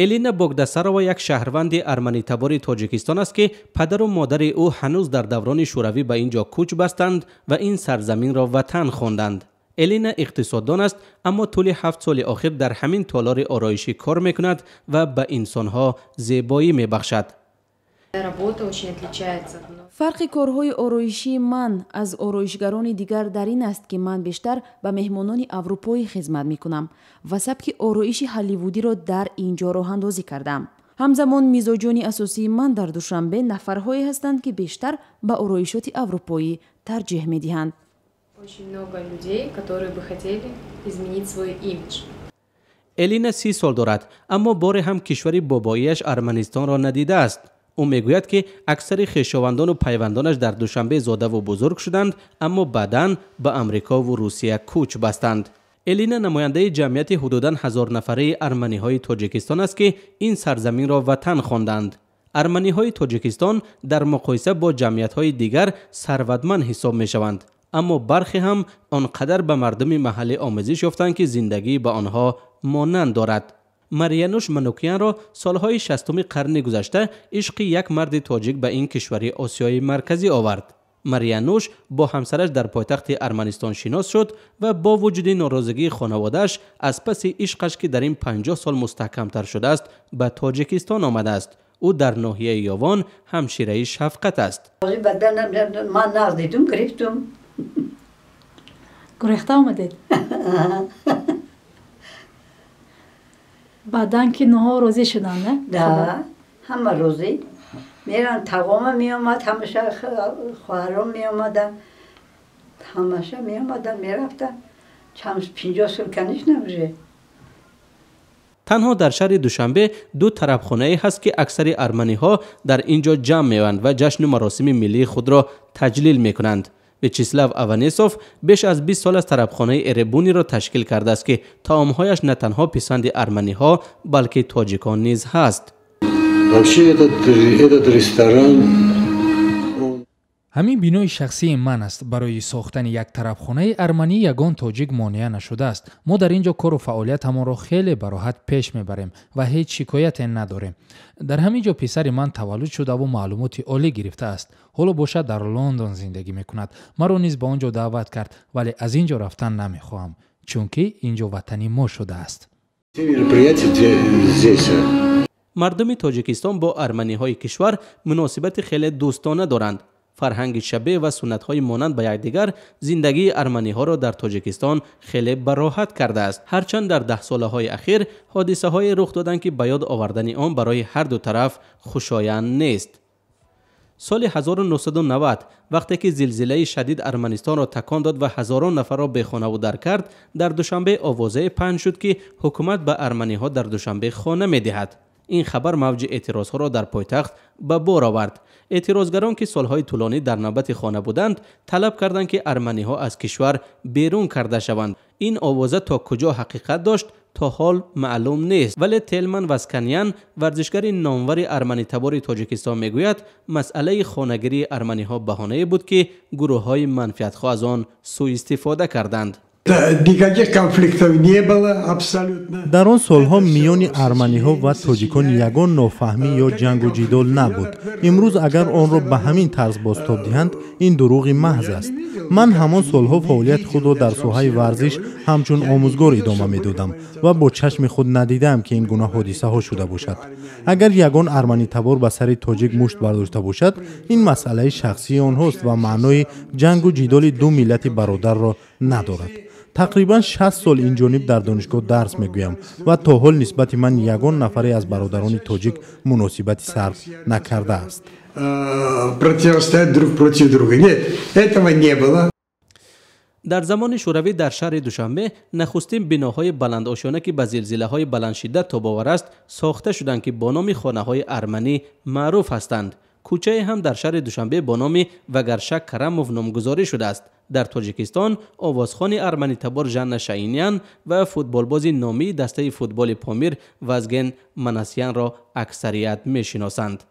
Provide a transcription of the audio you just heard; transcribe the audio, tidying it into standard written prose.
الینه بوگداسارова یک شهروند ارمنی تبار تاجیکستان است که پدر و مادر او هنوز در دوران شوروی به اینجا کوچ بستند و این سرزمین را وطن خواندند. الینه اقتصاددان است اما طول 7 سال اخیر در همین تالار آرایشی کار میکند و به انسانها زیبایی میبخشد. فرق کارهای آرایشی من از آرایشگران دیگر در این است که من بیشتر به مهمانان اروپایی خدمت میکنم و سبک آرایش هالیوودی را در اینجا راه اندازی کردم. همزمان میزاجان اساسی من در دوشنبه نفرهایی هستند که بیشتر به آرایشات اروپایی ترجیح میدهند. الینه 30 سال دارد اما بار هم کشور باباییش ارمنستان را ندیده است. او میگوید که اکثر خویشاوندان و پیوندانش در دوشنبه زاده و بزرگ شدند اما بعداً به امریکا و روسیه کوچ بستند. الینه نماینده جمعیت حدوداً 1000 نفره ارمنی های تاجیکستان است که این سرزمین را وطن خواندند. ارمنی های تاجیکستان در مقایسه با جمعیت های دیگر ثروتمند حساب می شوند اما برخی هم آنقدر به مردم محلی آموزش یافتند که زندگی به آنها مانند دارد. مریانوش منوکیان را سالهای 60 قرن گذشته عشق یک مرد تاجیک به این کشور آسیای مرکزی آورد. مریانوش با همسرش در پایتخت ارمنستان شناس شد و با وجود ناراضگی خانواده‌اش از پس عشقش که در این 50 سال مستحکم‌تر شده است به تاجیکستان آمده است. او در ناحیه یاوان همشیره شفقت است. من نزدیدم گرفتم. گریخته آمدید؟ بعدن که نها روزی شدن نه؟ ده همه روزی میرن تقام می آمد همیشه خواهرام می آمدن همیشه می آمدن می رفتن 50 سال کنیش نمیشه. تنها در شهر دوشنبه 2 طربخانه هست که اکثر ارمنی ها در اینجا جمع می‌اند و جشن و مراسم ملی خود را تجلیل می‌کنند. ویچسلاو آوانیسوف بیش از 20 سال از طربخانه اربونی را تشکیل کرده است که طعام‌هایش نه تنها پسند ارمنی ها بلکه تاجیکان نیز هست. همین بینای شخصی من است. برای ساختن یک طربخانه ارمنی یگان تاجیک مانع نشده است. ما در اینجا کار و فعالیت ما را خیلی به راحت پیش میبریم و هیچ شکایت نداریم. در همین جا پسر من تولد شده و معلومات عالی گرفته است. حالا باشد در لندن زندگی میکند. مرا نیز به آنجا دعوت کرد ولی از اینجا رفتن نمیخواهم چون که اینجا وطنی ما شده است. مردم تاجیکستان با ارمنی های کشور مناسبت خیلی دوستانه دارند. فرهنگ شبیه و سنت های مانند به یکدیگر زندگی ارمنی ها را در تاجیکستان خیلی براحت کرده است. هرچند در 10 ساله های اخیر حادثه های رخ دادند که به یاد آوردن آن برای هر دو طرف خوشایند نیست. سال 1990 وقتی که زلزله شدید ارمنستان را تکان داد و هزاران نفر را بیخانه و در کرد، در دوشنبه آوازه پخش شد که حکومت به ارمنی ها در دوشنبه خانه می دهد. این خبر موج اعتراض ها را در پایتخت به بار آورد. اعتراضگران که سالهای طولانی در نوبت خانه بودند طلب کردند که ارمنی ها از کشور بیرون کرده شوند. این آوازه تا کجا حقیقت داشت تا حال معلوم نیست، ولی تلمن واسکنیان ورزشگر نامور ارمنی تبار تاجیکستان میگوید مسئله خانه‌گیری ارمنی ها بهانه بود که گروه های منفعت خواه از آن سوء استفاده کردند. در آن سالها میان ارمنی ها و تاجیکان یگان نافهمی یا جنگ و جدال نبود. امروز اگر آن را به همین طرز بازتاب دهند این دروغ محض است. من همان سالها فعالیت خود را در ساحه ورزش همچون آموزگار ادامه میدادم و با چشم خود ندیدم که این گونه حادثه ها شده باشد. اگر یگان ارمنی تبار به سر تاجیک مشت برداشته باشد این مسئله شخصی آنهاست و معنای جنگ و جدال دو ملت برادر را ندارد. تقریبا 60 سال این جانب در دانشگاه درس میگویم و تا حال نسبت من یگان نفری از برادران تاجیک مناسبتی صرف نکرده است. در زمان شوروی در شهر دوشنبه نخستین بناهای بلند آشیانه که به زلزله‌های بلند شدت تاب‌آور است ساخته شدند که با نام خانه‌های ارمنی معروف هستند. کوچه هم در شهر دوشنبه با نام وگرشک کرموف نامگذاری شده است. در تاجیکستان آوازخوان ارمنی تبار ژن شاینیان و فوتبالباز نامی دسته فوتبال پامیر وزگن مناسیان را اکثریت میشناسند.